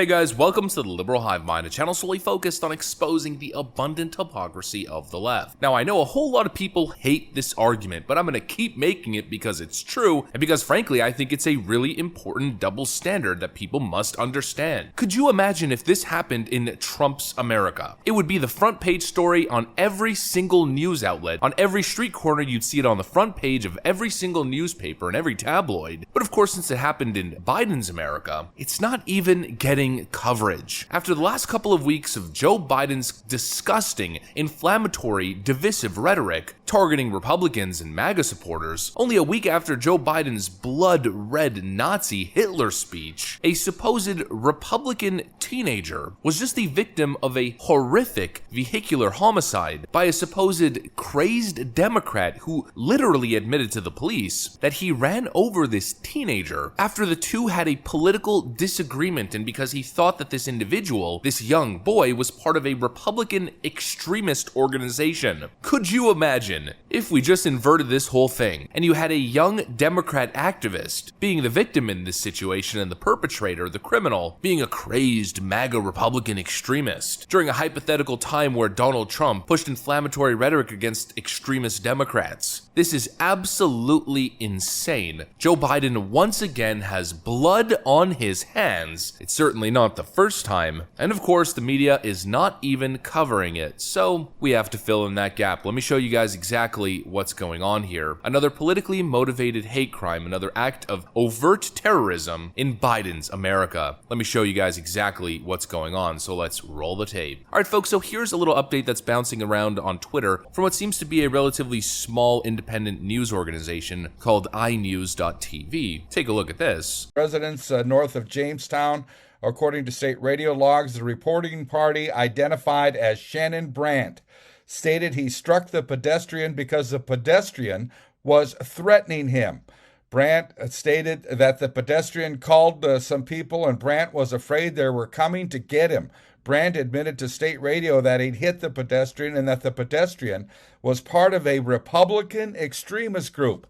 Hey guys, welcome to the Liberal Hive Mind, a channel solely focused on exposing the abundant hypocrisy of the left. Now, I know a whole lot of people hate this argument, but I'm going to keep making it because it's true, and because frankly, I think it's a really important double standard that people must understand. Could you imagine if this happened in Trump's America? It would be the front page story on every single news outlet. On every street corner, you'd see it on the front page of every single newspaper and every tabloid. But of course, since it happened in Biden's America, it's not even getting coverage. After the last couple of weeks of Joe Biden's disgusting, inflammatory, divisive rhetoric targeting Republicans and MAGA supporters, only a week after Joe Biden's blood-red Nazi Hitler speech, a supposed Republican teenager was just the victim of a horrific vehicular homicide by a supposed crazed Democrat who literally admitted to the police that he ran over this teenager after the two had a political disagreement and because he thought that this individual, this young boy, was part of a Republican extremist organization. Could you imagine if we just inverted this whole thing and you had a young Democrat activist being the victim in this situation and the perpetrator, the criminal, being a crazed MAGA Republican extremist during a hypothetical time where Donald Trump pushed inflammatory rhetoric against extremist Democrats? This is absolutely insane. Joe Biden once again has blood on his hands. It's certainly not the first time. And of course, the media is not even covering it. So we have to fill in that gap. Let me show you guys exactly what's going on here. Another politically motivated hate crime, another act of overt terrorism in Biden's America. Let me show you guys exactly what's going on. So let's roll the tape. All right, folks, so here's a little update that's bouncing around on Twitter from what seems to be a relatively small independent news organization called iNews.tv. Take a look at this. Residents north of Jamestown, according to state radio logs, the reporting party identified as Shannon Brandt stated he struck the pedestrian because the pedestrian was threatening him. Brandt stated that the pedestrian called some people and Brandt was afraid they were coming to get him. Brandt admitted to state radio that he'd hit the pedestrian and that the pedestrian was part of a Republican extremist group.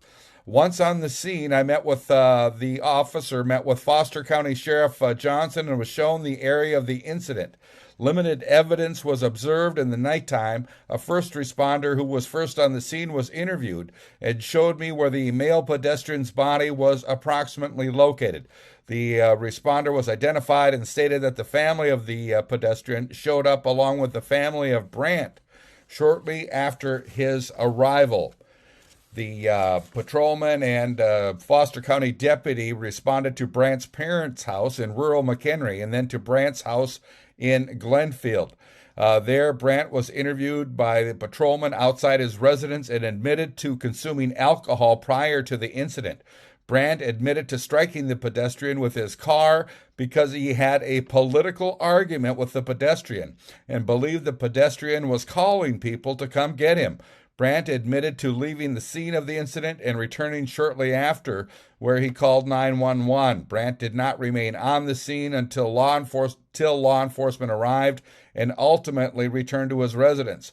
Once on the scene, I met with the officer, met with Foster County Sheriff Johnson, and was shown the area of the incident. Limited evidence was observed in the nighttime. A first responder who was first on the scene was interviewed and showed me where the male pedestrian's body was approximately located. The responder was identified and stated that the family of the pedestrian showed up along with the family of Brandt shortly after his arrival. The patrolman and Foster County deputy responded to Brandt's parents' house in rural McHenry and then to Brandt's house in Glenfield. There, Brandt was interviewed by the patrolman outside his residence and admitted to consuming alcohol prior to the incident. Brandt admitted to striking the pedestrian with his car because he had a political argument with the pedestrian and believed the pedestrian was calling people to come get him. Brandt admitted to leaving the scene of the incident and returning shortly after, where he called 911. Brandt did not remain on the scene until law enforcement arrived and ultimately returned to his residence.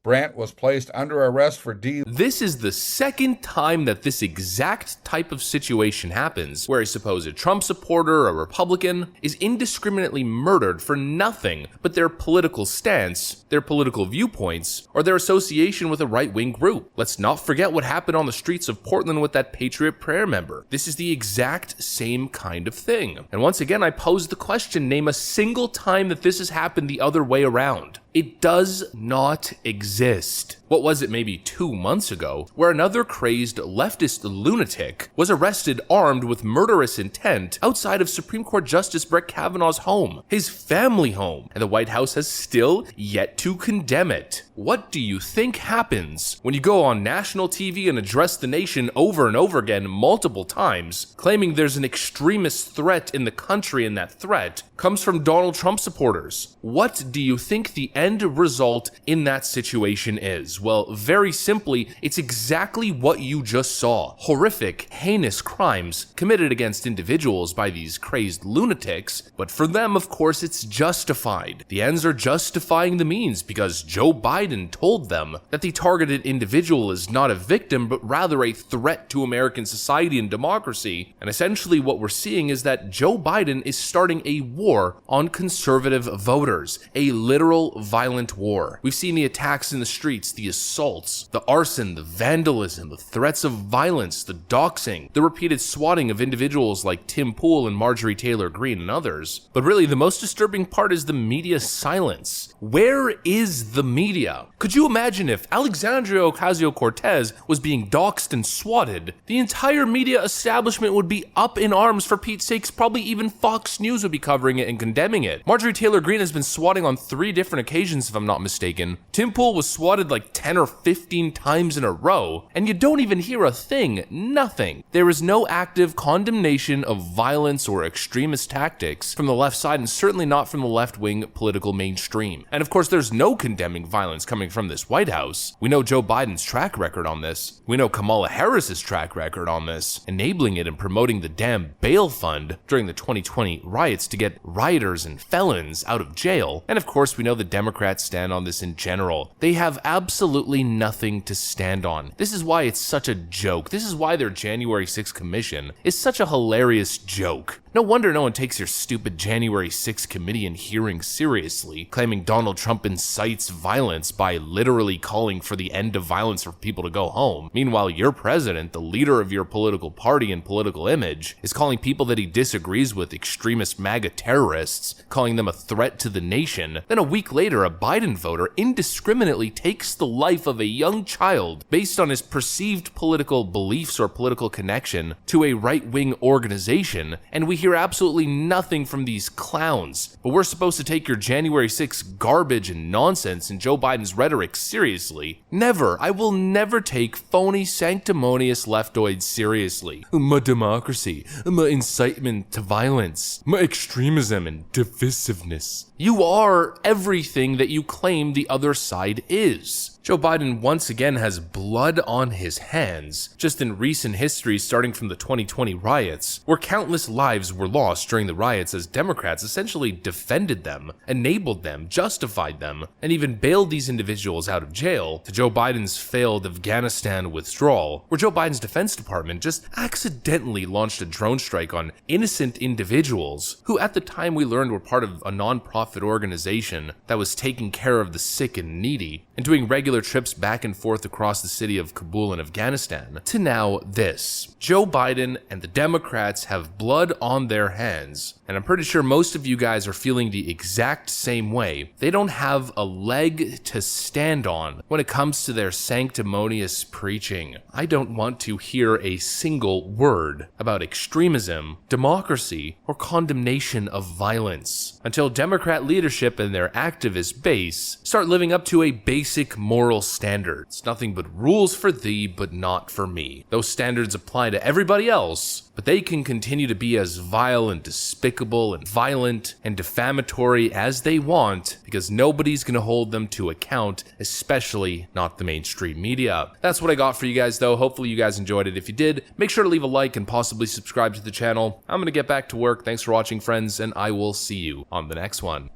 Brandt was placed under arrest for This is the second time that this exact type of situation happens, where a supposed Trump supporter, a Republican, is indiscriminately murdered for nothing but their political stance, their political viewpoints, or their association with a right-wing group. Let's not forget what happened on the streets of Portland with that Patriot Prayer member. This is the exact same kind of thing. And once again, I pose the question, name a single time that this has happened the other way around. It does not exist. What was it, maybe 2 months ago, where another crazed leftist lunatic was arrested armed with murderous intent outside of Supreme Court Justice Brett Kavanaugh's home, his family home, and the White House has still yet to condemn it. What do you think happens when you go on national TV and address the nation over and over again multiple times, claiming there's an extremist threat in the country and that threat comes from Donald Trump supporters? What do you think the end result in that situation is? Well, very simply, it's exactly what you just saw. Horrific, heinous crimes committed against individuals by these crazed lunatics, but for them, of course, it's justified. The ends are justifying the means because Joe Biden told them that the targeted individual is not a victim, but rather a threat to American society and democracy. And essentially what we're seeing is that Joe Biden is starting a war on conservative voters, a literal violent war. We've seen the attacks in the streets, the assaults, the arson, the vandalism, the threats of violence, the doxing, the repeated swatting of individuals like Tim Pool and Marjorie Taylor Greene and others. But really, the most disturbing part is the media silence. Where is the media? Could you imagine if Alexandria Ocasio-Cortez was being doxed and swatted? The entire media establishment would be up in arms, for Pete's sakes. Probably even Fox News would be covering it and condemning it. Marjorie Taylor Greene has been swatting on 3 different occasions, if I'm not mistaken. Tim Pool was swatted like 10 or 15 times in a row, and you don't even hear a thing. Nothing. There is no active condemnation of violence or extremist tactics from the left side, and certainly not from the left-wing political mainstream. And of course, there's no condemning violence coming from this White House. We know Joe Biden's track record on this. We know Kamala Harris's track record on this, enabling it and promoting the damn bail fund during the 2020 riots to get rioters and felons out of jail. And of course, we know the Democrats stand on this in general. They have absolutely nothing to stand on. This is why it's such a joke. This is why their January 6th commission is such a hilarious joke. No wonder no one takes your stupid January 6th committee and hearing seriously, claiming Donald Trump incites violence by literally calling for the end of violence for people to go home. Meanwhile, your president, the leader of your political party and political image, is calling people that he disagrees with extremist MAGA terrorists, calling them a threat to the nation. Then a week later, a Biden voter indiscriminately takes the life of a young child based on his perceived political beliefs or political connection to a right-wing organization, and we hear absolutely nothing from these clowns. But we're supposed to take your January 6th garbage and nonsense and Joe Biden's rhetoric seriously. Never. I will never take phony, sanctimonious leftoids seriously. My democracy, my incitement to violence, my extremism and divisiveness. You are everything that you claim the other side is. Joe Biden once again has blood on his hands, just in recent history starting from the 2020 riots, where countless lives were lost during the riots as Democrats essentially defended them, enabled them, justified them, and even bailed these individuals out of jail, to Joe Biden's failed Afghanistan withdrawal, where Joe Biden's Defense Department just accidentally launched a drone strike on innocent individuals, who at the time we learned were part of a non-profit organization that was taking care of the sick and needy, and doing regular trips back and forth across the city of Kabul in Afghanistan, to now this. Joe Biden and the Democrats have blood on their hands, and I'm pretty sure most of you guys are feeling the exact same way. They don't have a leg to stand on when it comes to their sanctimonious preaching. I don't want to hear a single word about extremism, democracy, or condemnation of violence until Democrat leadership and their activist base start living up to a basic moral standard. It's nothing but rules for thee, but not for me. Those standards apply to everybody else, but they can continue to be as vile and despicable and violent and defamatory as they want because nobody's going to hold them to account, especially not the mainstream media. That's what I got for you guys though. Hopefully you guys enjoyed it. If you did, make sure to leave a like and possibly subscribe to the channel. I'm going to get back to work. Thanks for watching, friends, and I will see you on the next one.